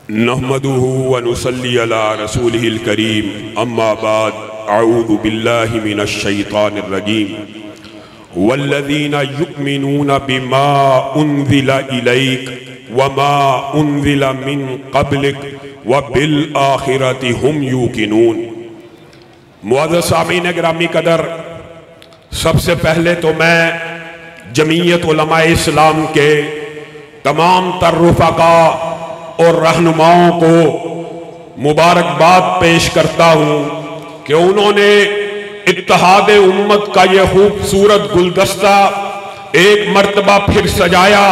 नहमदुहु व नुसल्ली अला रसूलिहिल करीम अम्मा बाद अऊज़ु बिल्लाहि मिनश शैतानिर रजीम वल्लज़ीना युमिनूना बिमा उन्ज़िला इलैक वमा उन्ज़िला मिन क़ब्लिक व बिल आखिरति हुम यूक़िनून। मुअज़्ज़ज़ सामीन गिरामी कदर, सबसे पहले तो मैं जमीयत उलमाए इस्लाम के तमाम तर्रुफ़का और रहनुमाओं को मुबारकबाद पेश करता हूँ कि उन्होंने इत्तेहाद उम्मत का ये खूबसूरत गुलदस्ता एक मर्तबा फिर सजाया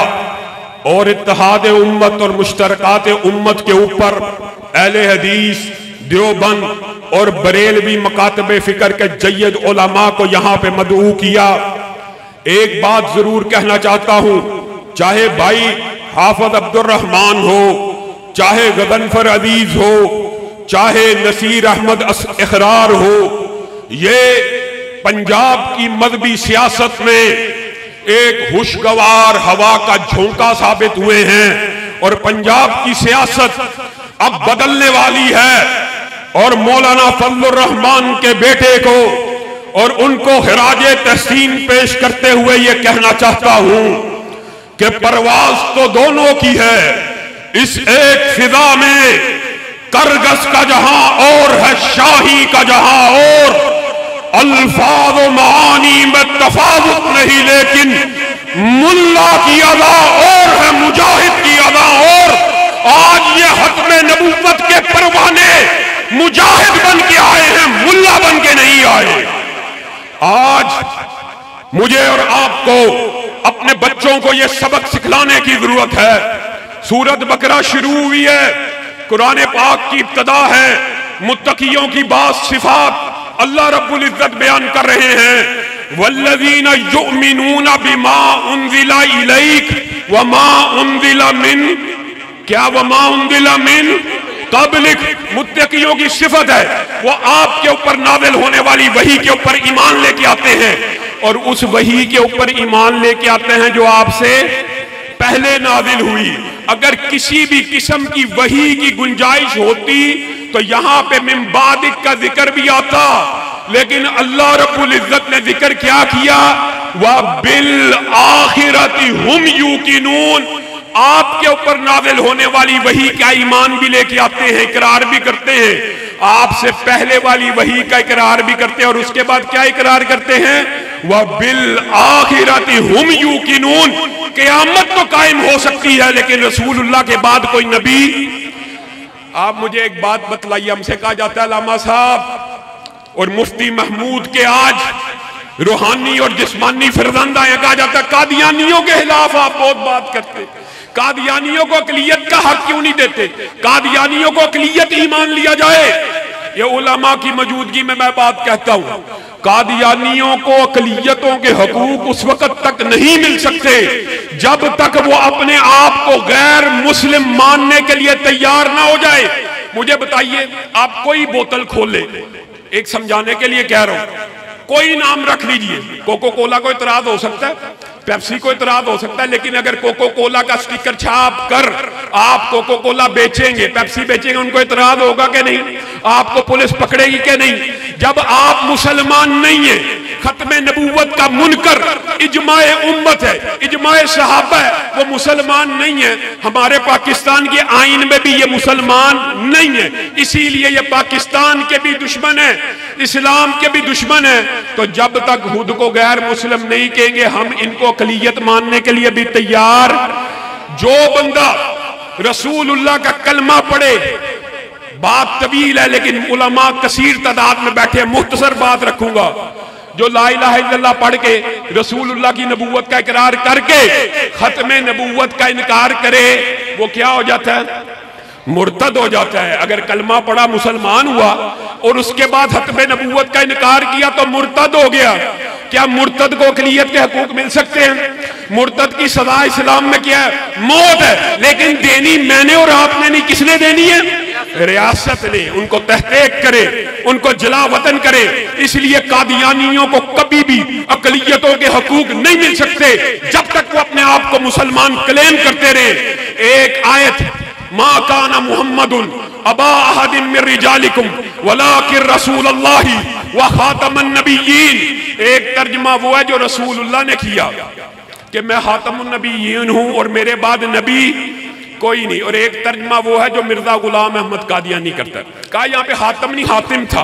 और इत्तेहाद उम्मत और मुश्तरकात उम्मत के ऊपर अहले हदीस, देवबंद और बरेलवी मकातबे फिक्र के जय्यद उलमा को यहाँ पे मदऊ किया। एक बात जरूर कहना चाहता हूँ, चाहे भाई हाफिज अब्दुर रहमान हो, चाहे गदनफर अजीज हो, चाहे नसीर अहमद इकरार हो, ये पंजाब की मजहबी सियासत में एक खुशगवार हवा का झोंका साबित हुए हैं और पंजाब की सियासत अब बदलने वाली है। और मौलाना फजलुर रहमान के बेटे को और उनको खिराजे तहसीन पेश करते हुए ये कहना चाहता हूं कि परवाज तो दोनों की है, इस एक फिजा में करगस का जहां और है, शाही का जहां और, अल्फाज व मानी में तफावुत नहीं, लेकिन मुल्ला की अदा और है, मुजाहिद की अदा और। आज ये खत्मे नबूवत के परवाने मुजाहिद बन के आए हैं, मुल्ला बन के नहीं आए। आज मुझे और आपको अपने बच्चों को यह सबक सिखलाने की जरूरत है। सूरत बकरा शुरू हुई है, कुरान पाक की इब्तदा है, मुत्तकियों की बात सिफात अल्लाह रब्बुल इज्जत बयान कर रहे हैं। वल्लज़ीना युमिनूना बिमा उन्ज़िला इलैक वमा उन्ज़िला मिन, क्या वमा उन्ज़िला मिन क़ब्लिक, मुत्तकियों की सिफत है, वो आपके ऊपर नाज़िल होने वाली वही के ऊपर ईमान लेके आते हैं और उस वही के ऊपर ईमान लेके आते हैं जो आपसे पहले नाज़िल हुई। अगर किसी भी किस्म की वही की गुंजाइश होती तो यहां पे मिन बादिक का जिक्र भी आता, लेकिन अल्लाह रब्बुल इज्जत ने जिक्र क्या किया, व बिल आखिरति हुम यूकिनून, आपके ऊपर नाज़िल होने वाली वही का ईमान भी लेके आते हैं, इकरार भी करते हैं। आपसे पहले वाली वही का इकरार भी करते हैं और उसके बाद क्या इकरार करते हैं, वह बिल आखिरति हुम यूकिनून। क़यामत तो कायम हो सकती है लेकिन रसूलुल्लाह के बाद कोई नबी। आप मुझे एक बात बतलाइए, हमसे कहा जाता है लामा साहब और मुफ्ती महमूद के आज रूहानी और जिस्मानी फरजंदा है, कहा जाता है कादियानियों के खिलाफ आप बहुत बात करते, कादियानियों को अकलियत का हक क्यों नहीं देते, कादियानियों को अकलियत ईमान लिया जाए। ये उलमा की मौजूदगी में मैं बात कहता हूं, कादियानियों को अकलियतों के हकूक उस वक्त तक नहीं मिल सकते जब तक वो अपने आप को गैर मुस्लिम मानने के लिए तैयार ना हो जाए। मुझे बताइए, आप कोई बोतल खोले, एक समझाने के लिए कह रहा हूं, कोई नाम रख लीजिए, कोको कोला को इतराज हो सकता है, पेप्सी को इतराज हो सकता है, लेकिन अगर कोको कोला का स्टिकर छाप कर आप कोको कोला बेचेंगे, पेप्सी बेचेंगे, उनको इतराज होगा कि नहीं? आपको पुलिस पकड़ेगी कि नहीं? जब आप मुसलमान नहीं है, खत्मे नबूवत का मुनकर इजमाए उम्मत है, इजमाए सहाबा है, वो मुसलमान नहीं है। हमारे पाकिस्तान के आईन में भी ये मुसलमान नहीं है, इसीलिए ये पाकिस्तान के भी दुश्मन है, इस्लाम के भी दुश्मन है। तो जब तक खुद को गैर मुस्लिम नहीं कहेंगे, हम इनको अकलियत मानने के लिए भी तैयार। जो बंदा रसूलुल्लाह का कलमा पढ़े, बात तवील है लेकिन उलमा कसीर तादाद में बैठे, मुख्तसर बात रखूंगा, जो ला इलाहा इल्लल्लाह पढ़ के रसूलुल्लाह की नबूवत का इकरार करके खत्मे नबूवत का इनकार करे, वो क्या हो जाता है? मुर्तद हो जाता है। अगर कलमा पढ़ा मुसलमान हुआ और उसके बाद खत्मे नबूवत का इनकार किया तो मुर्तद हो गया। क्या मुर्तद को अकलियत के हकूक मिल सकते हैं? मुर्तद की सजा इस्लाम में क्या है? मौत है, लेकिन देनी मैंने और आपने नहीं, किसने देनी है? रियासत ने। उनको तहकीक करे, उनको जला वतन करे। इसलिए कादियानियों को कभी भी अकलियतों के हकूक नहीं मिल सकते जब तक वो अपने आप को मुसलमान क्लेम करते रहे। एक आयत मा काना मुहम्मदुन अबा अहदिन मिन रिजालिकुम वलाकिन रसूलुल्लाहि व खातमुन नबिय्यीन। एक तर्जुमा वो है जो रसूलुल्लाह ने किया कि मैं खातमुन नबिय्यीन हूं और मेरे बाद नबी कोई नहीं, और एक तर्जुमा वो है जो मिर्जा गुलाम अहमद कादियानी करता है। कहा यहाँ पे हातिम नहीं हातिम था।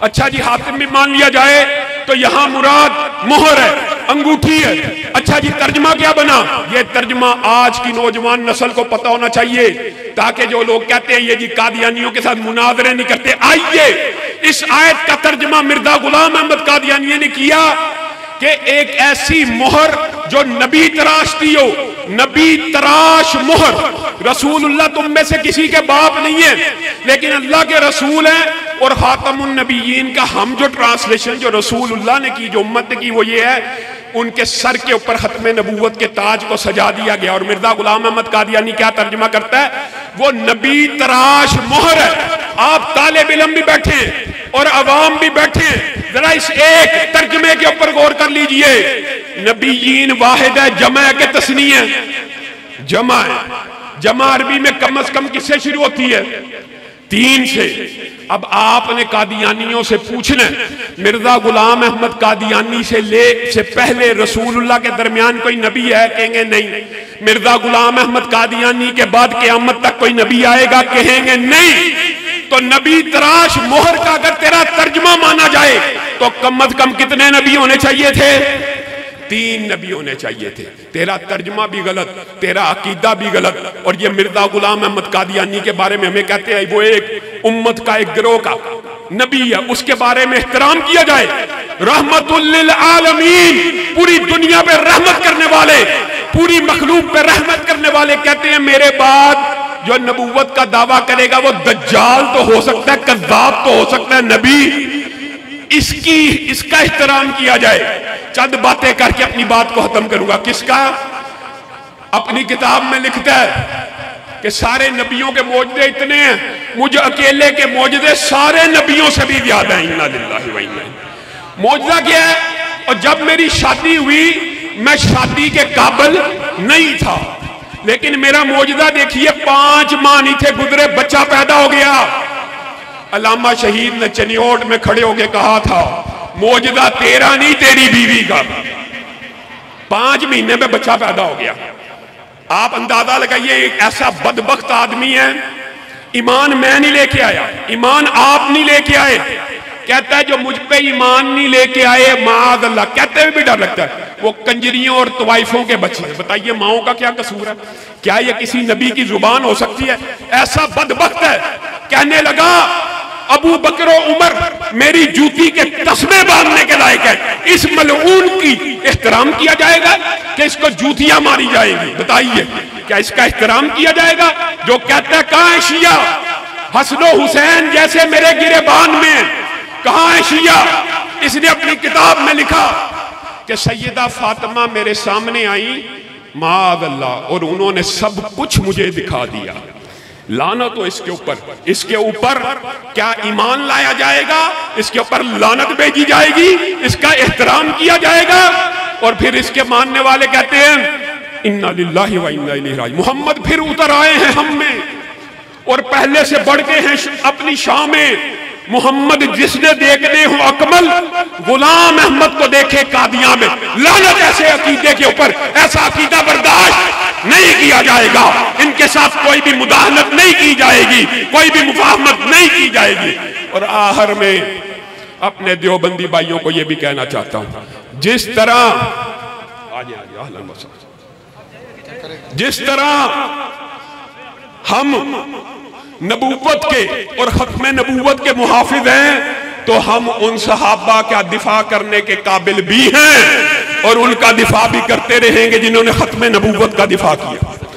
अच्छा जी, हातिम भी मान लिया जाए तो यहाँ मुराद मोहर है, अंगूठी है। अच्छा जी, तर्जुमा क्या बना? ये तर्जुमा आज की नौजवान नस्ल को पता होना चाहिए, ताकि जो लोग कहते हैं ये जी कादियानियों के साथ मुनाजरे नहीं करते, आइए इस आयत का तर्जुमा मिर्जा गुलाम अहमद कादियानी ने किया कि एक ऐसी मोहर जो नबी तराशती हो, नबी तराश मोहर। रसूलुल्लाह तुम में से किसी के बाप नहीं है, लेकिन अल्लाह के रसूल हैं और खातमुन नबिय्यीन का हम जो ट्रांसलेशन जो रसूलुल्लाह ने की, जो उम्मत ने की, वो ये है उनके सर के ऊपर खत्मे नबूवत के ताज को सजा दिया गया। और मिर्जा गुलाम अहमद कादियानी क्या तर्जुमा करता है? वो नबी तराश मोहर है। आप तालिब इल्म भी बैठे और अवाम भी बैठे, जरा इस एक तर्जुमे के ऊपर गौर कर लीजिए। नबिय्यीन वाहिद है, जमा के तस्नी है, जमा है। जमा अरबी में कम से कम किससे शुरू होती है? 3 से। अब आपने कादियानियों से पूछना, मिर्जा गुलाम अहमद कादियानी से पहले रसूलुल्लाह के दरमियान कोई नबी है? कहेंगे नहीं। मिर्जा गुलाम अहमद कादियानी के बाद क़यामत तक कोई नबी आएगा? कहेंगे नहीं। तो नबी तराश मोहर का अगर तेरा तर्जुमा माना जाए तो कम से कम कितने नबी होने चाहिए थे? 3 नबी होने चाहिए थे। तेरा तर्जुमा भी गलत, तेरा अकीदा भी गलत। और ये मिर्जा गुलाम अहमद कादियानी के बारे में हमें कहते हैं वो एक उम्मत का एक गिरोह का नबी है, उसके बारे में एहतराम किया जाए। रहमतुल लिल आलमीन, पूरी दुनिया पे रहमत करने वाले, पूरी मखलूक पे रहमत करने वाले कहते हैं मेरे बाद जो नबूवत का दावा करेगा वो दज्जाल तो हो सकता है, कज़्ज़ाब तो हो सकता है, नबी इसका एहतराम किया जाए। चंद बातें करके अपनी बात को खत्म करूंगा। किसका? अपनी किताब में लिखता है कि सारे नबियों के मौजदे इतने हैं, मुझे अकेले के मौजदे सारे नबियों से भी ज्यादा हैं। इन्ना लिल्लाहि व इन्ना इलैहि। मौजदा क्या है? और जब मेरी शादी हुई मैं शादी के काबिल नहीं था, लेकिन मेरा मौजदा देखिए 5 माह नहीं थे गुजरे, बच्चा पैदा हो गया। अल्लामा शहीद ने चनियोट में खड़े होकर कहा था मौजदा तेरा नहीं तेरी बीवी का। 5 महीने में बच्चा पैदा हो गया। आप अंदाजा लगाइए, एक ऐसा बदबख्त आदमी है, ईमान मैं नहीं लेके आया, ईमान आप नहीं लेके आए। कहता है जो मुझ पे ईमान नहीं लेके आए, माद अल्लाह, कहते हुए भी डर लगता है, वो कंजरियों और तवाइफों के बच्चे हैं। बताइए माओ का क्या कसूर है? क्या ये किसी नबी की जुबान हो सकती है? ऐसा बदबख्त है। कहने लगा अबू बकर और उमर मेरी जूती के तस्मे बांधने के लायक है, इस मलऊन की एहतराम किया जाएगा कि इसको जूतियां मारी जाएंगी? बताइए क्या इसका एहतराम किया जाएगा? जो कहता है कहां है शिया? हसनो हुसैन जैसे मेरे गिरेबान में, कहां है शिया? इसने अपनी किताब में लिखा कि सैयदा फातिमा मेरे सामने आई माअल्लाह, और उन्होंने सब कुछ मुझे दिखा दिया। लानत हो इसके ऊपर। इसके ऊपर क्या ईमान लाया जाएगा? इसके ऊपर लानत भेजी जाएगी, इसका एहतराम किया जाएगा। और फिर इसके मानने वाले कहते हैं इन्ना लिल्लाहि व इन्ना इलैहि राजिऊन। मोहम्मद फिर उतर आए हैं हम में और पहले से बढ़ गए हैं अपनी शान में। मोहम्मद जिसने देखने हो अकमल, गुलाम अहमद को देखे कादियां में। लानत ऐसे अकीदे के ऊपर, ऐसा अकीदा बर्दाश्त नहीं किया जाएगा। इनके साथ कोई भी मुदाहनत नहीं की जाएगी, कोई भी मुफाहमत नहीं की जाएगी। और आखिर में अपने देवबंदी भाइयों को यह भी कहना चाहता हूं, जिस तरह हम नबूवत के और खत्म नबूवत के मुहाफिज हैं, तो हम उन सहाबा का दिफा करने के काबिल भी हैं और उनका दिफा भी करते रहेंगे जिन्होंने खत्म नबूवत का दिफा किया।